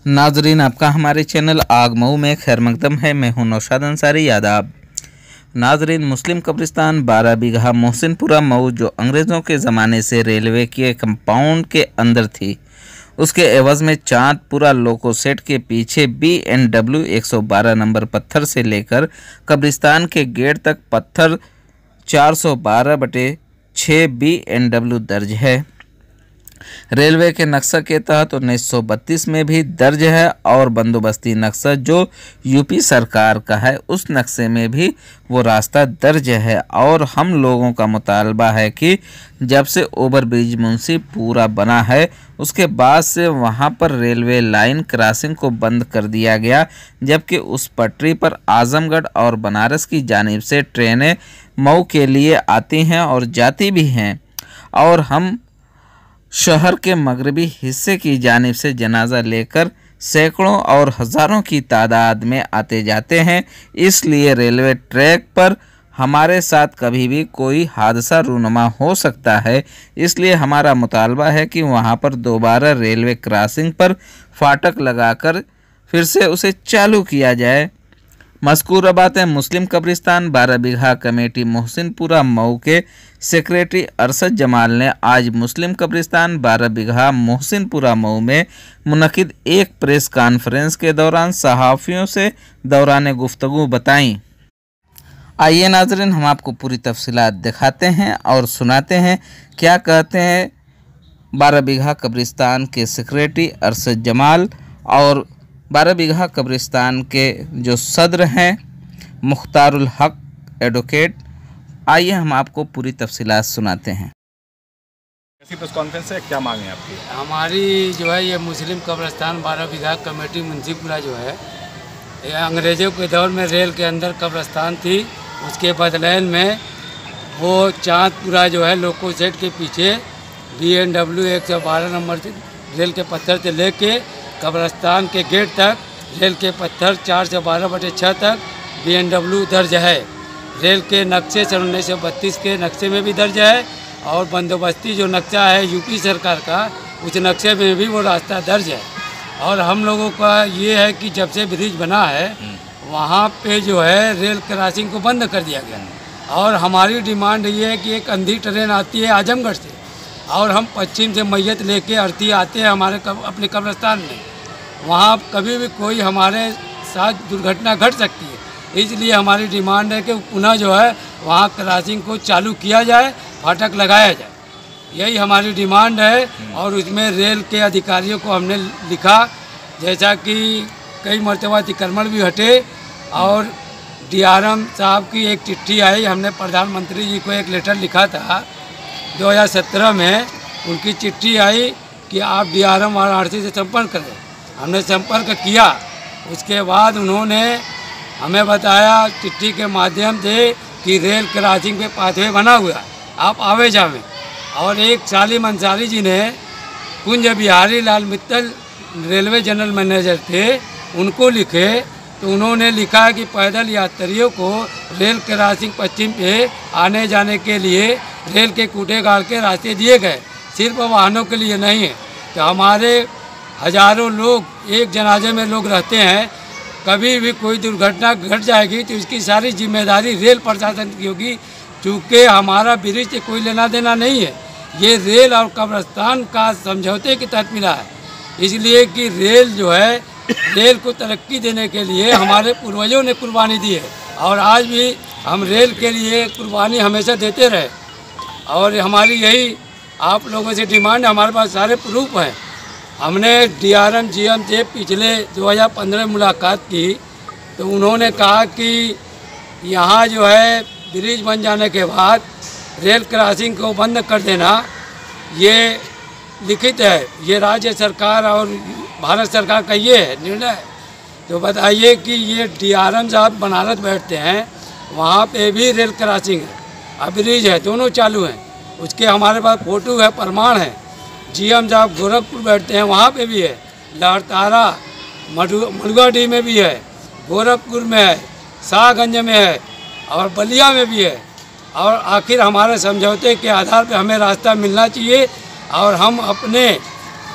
नाजरीन, आपका हमारे चैनल आग मऊ में खैर मकदम है। मैं हूं नौशाद अंसारी। आदाब नाजरीन, मुस्लिम कब्रिस्तान 12 बीघा मोहसिनपुरा मऊ जो अंग्रेज़ों के ज़माने से रेलवे के कंपाउंड के अंदर थी, उसके एवज़ में चांदपुरा लोको सेट के पीछे BNW 112 नंबर पत्थर से लेकर कब्रिस्तान के गेट तक पत्थर 412/6 BNW दर्ज है। रेलवे के नक्शा के तहत 1932 में भी दर्ज है और बंदोबस्ती नक्शा जो यूपी सरकार का है, उस नक्शे में भी वो रास्ता दर्ज है। और हम लोगों का मुतालबा है कि जब से ओवरब्रिज मुंशीपुरा बना है, उसके बाद से वहां पर रेलवे लाइन क्रॉसिंग को बंद कर दिया गया, जबकि उस पटरी पर आजमगढ़ और बनारस की जानिब से ट्रेनें मऊ के लिए आती हैं और जाती भी हैं। और हम शहर के मगरबी हिस्से की जानिब से जनाजा लेकर सैकड़ों और हज़ारों की तादाद में आते जाते हैं। इसलिए रेलवे ट्रैक पर हमारे साथ कभी भी कोई हादसा रूनुमा हो सकता है। इसलिए हमारा मुतालबा है कि वहां पर दोबारा रेलवे क्रॉसिंग पर फाटक लगाकर फिर से उसे चालू किया जाए। मज़कूर बातें मुस्लिम कब्रिस्तान 12 बीघा कमेटी मोहसिनपुरा मऊ के सेक्रेटरी अरशद जमाल ने आज मुस्लिम कब्रिस्तान 12 बीघा मोहसिनपुरा मऊ में मुनक़िद एक प्रेस कॉन्फ्रेंस के दौरान सहाफ़ियों से दौरान गुफ्तगू बताई। आइए नाज़रीन, हम आपको पूरी तफसीलात दिखाते हैं और सुनाते हैं क्या कहते हैं 12 बीघा कब्रिस्तान के सेक्रेटरी अरशद जमाल और 12 बीघा कब्रिस्तान के जो सदर हैं मुख्तारुल हक एडवोकेट। आइए हम आपको पूरी तफसीलात सुनाते हैं। ऐसी प्रेस कॉन्फ्रेंस है, क्या मांग है आपकी? हमारी जो है ये मुस्लिम कब्रिस्तान 12 बीघा कमेटी मुंशीपुरा जो है, ये अंग्रेज़ों के दौर में रेल के अंदर कब्रिस्तान थी। उसके बदलैन में वो चांदपुरा जो है लोको सेट के पीछे BNW 112 नंबर रेल के पत्थर से लेके कब्रिस्तान के गेट तक रेल के पत्थर 412/6 तक BNW दर्ज है। रेल के नक्शे सन 1932 के नक्शे में भी दर्ज है और बंदोबस्ती जो नक्शा है यूपी सरकार का, उस नक्शे में भी वो रास्ता दर्ज है। और हम लोगों का ये है कि जब से ब्रिज बना है वहाँ पे जो है रेल क्रॉसिंग को बंद कर दिया गया। और हमारी डिमांड ये है कि एक अंधी ट्रेन आती है आजमगढ़ से और हम पश्चिम से मैयत लेके अर्थी आते हैं हमारे अपने कब्रिस्तान में। वहाँ कभी भी कोई हमारे साथ दुर्घटना घट सकती है। इसलिए हमारी डिमांड है कि पुनः जो है वहाँ क्रॉसिंग को चालू किया जाए, फाटक लगाया जाए। यही हमारी डिमांड है। और उसमें रेल के अधिकारियों को हमने लिखा, जैसा कि कई मरतबा अतिक्रमण भी हटे और DRM साहब की एक चिट्ठी आई। हमने प्रधानमंत्री जी को एक लेटर लिखा था 2017 में, उनकी चिट्ठी आई कि आप DRM वाराणसी से संपर्क करें। हमने संपर्क किया। उसके बाद उन्होंने हमें बताया चिट्ठी के माध्यम से कि रेल क्रॉसिंग पे पाथवे बना हुआ है, आप आवे जावें। और एक सालिम अंसारी जी ने कुंज बिहारी लाल मित्तल रेलवे जनरल मैनेजर थे, उनको लिखे तो उन्होंने लिखा कि पैदल यात्रियों को रेल क्रॉसिंग पश्चिम पे आने जाने के लिए रेल के कूटे गाड़ के रास्ते दिए गए, सिर्फ वाहनों के लिए नहीं है। तो हमारे हजारों लोग एक जनाजे में लोग रहते हैं, कभी भी कोई दुर्घटना घट जाएगी तो इसकी सारी जिम्मेदारी रेल प्रशासन की होगी। चूँकि हमारा ब्रिज से कोई लेना देना नहीं है, ये रेल और कब्रिस्तान का समझौते के तहत मिला है। इसलिए कि रेल जो है, रेल को तरक्की देने के लिए हमारे पूर्वजों ने कुर्बानी दी है और आज भी हम रेल के लिए कुर्बानी हमेशा देते रहे। और हमारी यही आप लोगों से डिमांड है, हमारे पास सारे प्रूफ हैं। हमने DRM GM से पिछले 2015 में मुलाकात की तो उन्होंने कहा कि यहाँ जो है ब्रिज बन जाने के बाद रेल क्रॉसिंग को बंद कर देना, ये लिखित है, ये राज्य सरकार और भारत सरकार का ये है निर्णय। तो बताइए कि ये DRM साहब बनारस बैठते हैं, वहाँ पे भी रेल क्रॉसिंग है, ब्रिज है, दोनों चालू हैं। उसके हमारे पास फ़ोटो है, प्रमाण है। GM साहब गोरखपुर बैठते हैं, वहाँ पे भी है। लहरतारा मड़ुआडीह में भी है, गोरखपुर में है, शाहगंज में है और बलिया में भी है। और आखिर हमारे समझौते के आधार पे हमें रास्ता मिलना चाहिए और हम अपने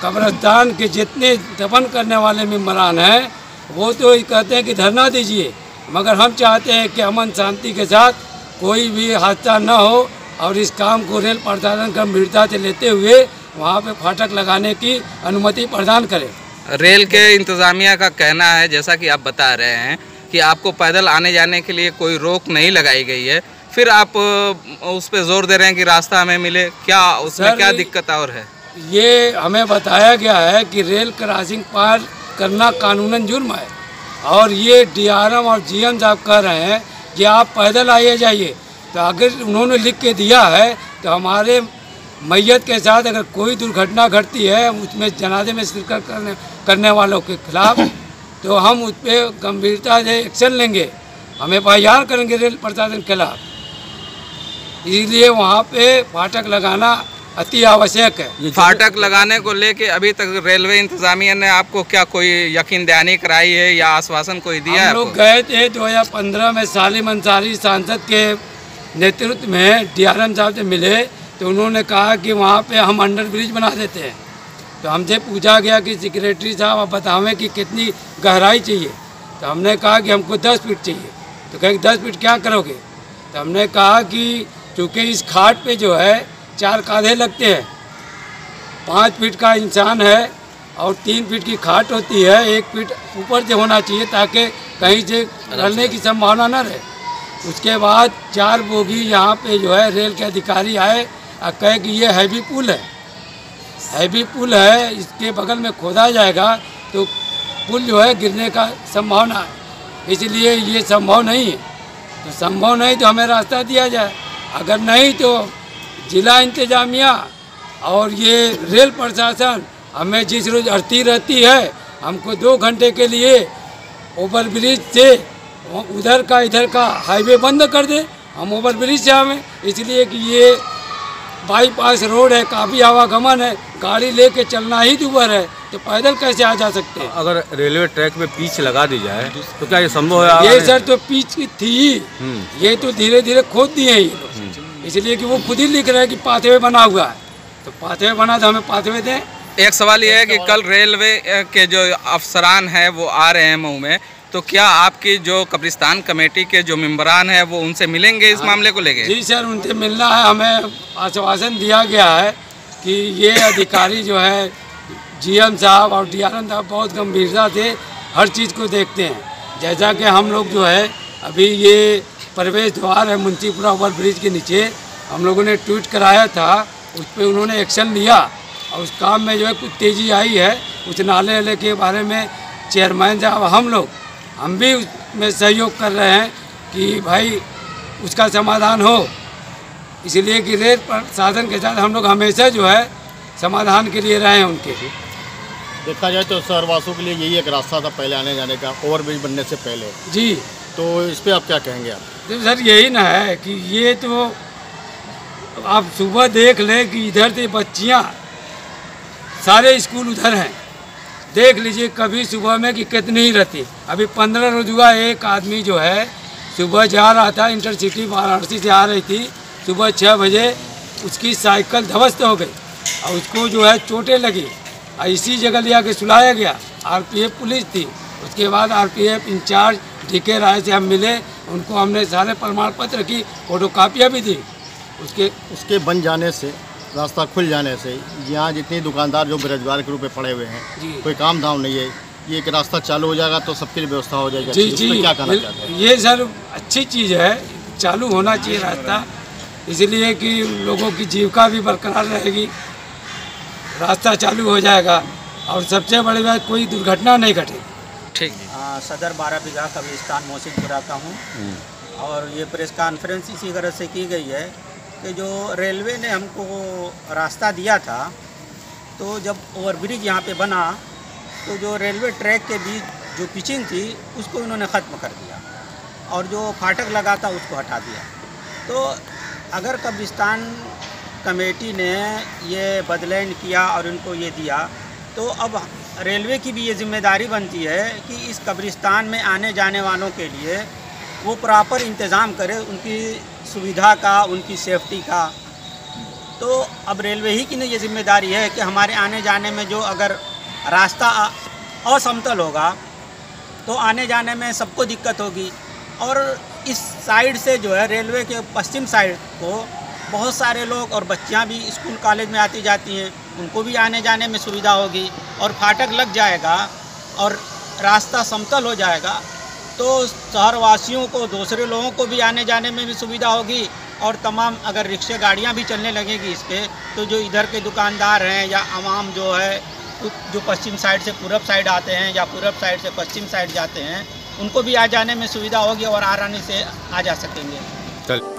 कब्रिस्तान के जितने दफन करने वाले मेम्बरान हैं वो तो कहते हैं कि धरना दीजिए, मगर हम चाहते हैं कि अमन शांति के साथ कोई भी हादसा न हो और इस काम को रेल प्रशासन गंभीरता से लेते हुए वहाँ पे फाटक लगाने की अनुमति प्रदान करें। रेल के इंतज़ामिया का कहना है, जैसा कि आप बता रहे हैं, कि आपको पैदल आने जाने के लिए कोई रोक नहीं लगाई गई है, फिर आप उस पर जोर दे रहे हैं कि रास्ता हमें मिले। क्या उसमें क्या दिक्कत और है? ये हमें बताया गया है कि रेल क्रॉसिंग पार करना कानूनन जुर्म है और ये डीआरएम और जीएम साहब कह रहे हैं कि आप पैदल आइए जाइए। तो अगर उन्होंने लिख के दिया है तो हमारे मैयत के साथ अगर कोई दुर्घटना घटती है उसमें जनाजे में शिरकत करने वालों के खिलाफ तो हम उस पर गंभीरता से एक्शन लेंगे, हम एफआईआर करेंगे रेल प्रशासन के खिलाफ। इसलिए वहाँ पे फाटक लगाना अति आवश्यक है। फाटक लगाने को लेके अभी तक रेलवे इंतजामिया ने आपको क्या कोई यकीन दहानी कराई है या आश्वासन कोई दिया है? हम लोग गए थे 2015 में सालिम अंसारी सांसद के नेतृत्व में डीआरएम साहब से मिले तो उन्होंने कहा कि वहाँ पे हम अंडर ब्रिज बना देते हैं। तो हमसे पूछा गया कि सेक्रेटरी साहब आप बतावें कि कितनी गहराई चाहिए। तो हमने कहा कि हमको 10 फीट चाहिए। तो कहे 10 फीट क्या करोगे? तो हमने कहा कि चूँकि इस खाट पे जो है 4 कांधे लगते हैं, 5 फीट का इंसान है और 3 फीट की खाट होती है, 1 फीट ऊपर से होना चाहिए ताकि कहीं से ढलने की संभावना न रहे। उसके बाद 4 बोगी यहाँ पे जो है रेल के अधिकारी आए और कहे कि ये हैवी पुल है, हैवी पुल है, इसके बगल में खोदा जाएगा तो पुल जो है गिरने का संभावना है, इसलिए ये संभव नहीं है। तो संभव नहीं तो हमें रास्ता दिया जाए, अगर नहीं तो जिला इंतजामिया और ये रेल प्रशासन हमें जिस रोज़ अड़ती रहती है हमको 2 घंटे के लिए ओवर ब्रिज से उधर का इधर का हाईवे बंद कर दे, हम ओवर ब्रिज से आवें। इसलिए कि ये बाईपास रोड है, काफ़ी आवागमन है, गाड़ी लेके चलना ही दूभर है, तो पैदल कैसे आ जा सकते हैं? अगर रेलवे ट्रैक पे पिच लगा दी जाए तो क्या ये संभव है? ये सर तो पिच थी, ये तो धीरे धीरे खोद दिए हैं ये लोग, इसलिए कि वो खुद ही लिख रहे हैं कि पाथवे बना हुआ है, तो पाथवे बना तो हमें पाथवे दें। एक सवाल ये है कि कल रेलवे के जो अफसरान हैं वो आ रहे हैं मऊ में, तो क्या आपकी जो कब्रिस्तान कमेटी के जो मेंबरान हैं वो उनसे मिलेंगे इस मामले को लेके? जी सर, उनसे मिलना है, हमें आश्वासन दिया गया है कि ये अधिकारी जो है जीएम साहब और डीआरएम साहब बहुत गंभीरता से हर चीज़ को देखते हैं। जैसा कि हम लोग जो है अभी ये प्रवेश द्वार है मुंशीपुरा ओवर ब्रिज के नीचे, हम लोगों ने ट्वीट कराया था, उस पर उन्होंने एक्शन लिया और उस काम में जो है कुछ तेज़ी आई है। उस नाले वाले के बारे में चेयरमैन साहब हम भी उसमें सहयोग कर रहे हैं कि भाई उसका समाधान हो, इसलिए कि रेल प्रशासन के साथ हम लोग हमेशा जो है समाधान के लिए रहे हैं उनके। देखा जाए तो शहरवासियों के लिए यही एक रास्ता था पहले आने जाने का, ओवरब्रिज बनने से पहले। जी, तो इस पर आप क्या कहेंगे? आप तो सर यही ना है कि ये तो आप सुबह देख लें कि इधर से बच्चियाँ सारे स्कूल उधर हैं, देख लीजिए कभी सुबह में कि कितनी ही रहती। अभी 15 रोज हुआ एक आदमी जो है सुबह जा रहा था, इंटरसिटी वाराणसी से आ रही थी, सुबह 6 बजे उसकी साइकिल ध्वस्त हो गई और उसको जो है चोटें लगी और इसी जगह लिया के सुलाया गया। आरपीएफ पुलिस थी, उसके बाद आरपीएफ इंचार्ज डीके राय से हम मिले, उनको हमने सारे प्रमाण पत्र की फोटोकॉपियाँ भी दी। उसके बन जाने से, रास्ता खुल जाने से यहाँ जितने दुकानदार जो बेरोजगार के रूप में पड़े हुए हैं, कोई काम धाम नहीं है, ये एक रास्ता चालू हो जाएगा तो सबके लिए व्यवस्था हो जाएगी। जी, क्या कहना चाहते हैं? ये सर अच्छी चीज़ है, चालू होना चाहिए रास्ता, इसलिए कि लोगों की जीविका भी बरकरार रहेगी, रास्ता चालू हो जाएगा और सबसे बड़ी बात कोई दुर्घटना नहीं घटेगी। ठीक। सदर 12 बीघा कब्रिस्तान मोहसिनपुरा का हूँ और ये प्रेस कॉन्फ्रेंस इसी तरह से की गई है कि जो रेलवे ने हमको रास्ता दिया था, तो जब ओवरब्रिज यहाँ पे बना तो जो रेलवे ट्रैक के बीच जो पिचिंग थी उसको इन्होंने ख़त्म कर दिया और जो फाटक लगा था उसको हटा दिया। तो अगर कब्रिस्तान कमेटी ने ये बदलाव किया और इनको ये दिया, तो अब रेलवे की भी ये जिम्मेदारी बनती है कि इस कब्रिस्तान में आने जाने वालों के लिए वो प्रॉपर इंतज़ाम करे, उनकी सुविधा का, उनकी सेफ्टी का। तो अब रेलवे ही की नहीं ये जिम्मेदारी है कि हमारे आने जाने में जो अगर रास्ता असमतल होगा तो आने जाने में सबको दिक्कत होगी। और इस साइड से जो है रेलवे के पश्चिम साइड को बहुत सारे लोग और बच्चियां भी स्कूल कॉलेज में आती जाती हैं, उनको भी आने जाने में सुविधा होगी। और फाटक लग जाएगा और रास्ता समतल हो जाएगा तो शहरवासियों को, दूसरे लोगों को भी आने जाने में भी सुविधा होगी। और तमाम अगर रिक्शे गाड़ियां भी चलने लगेगी इस पर, तो जो इधर के दुकानदार हैं या आवाम जो है जो पश्चिम साइड से पूरब साइड आते हैं या पूरब साइड से पश्चिम साइड जाते हैं, उनको भी आ जाने में सुविधा होगी और आसानी से आ जा सकेंगे। चल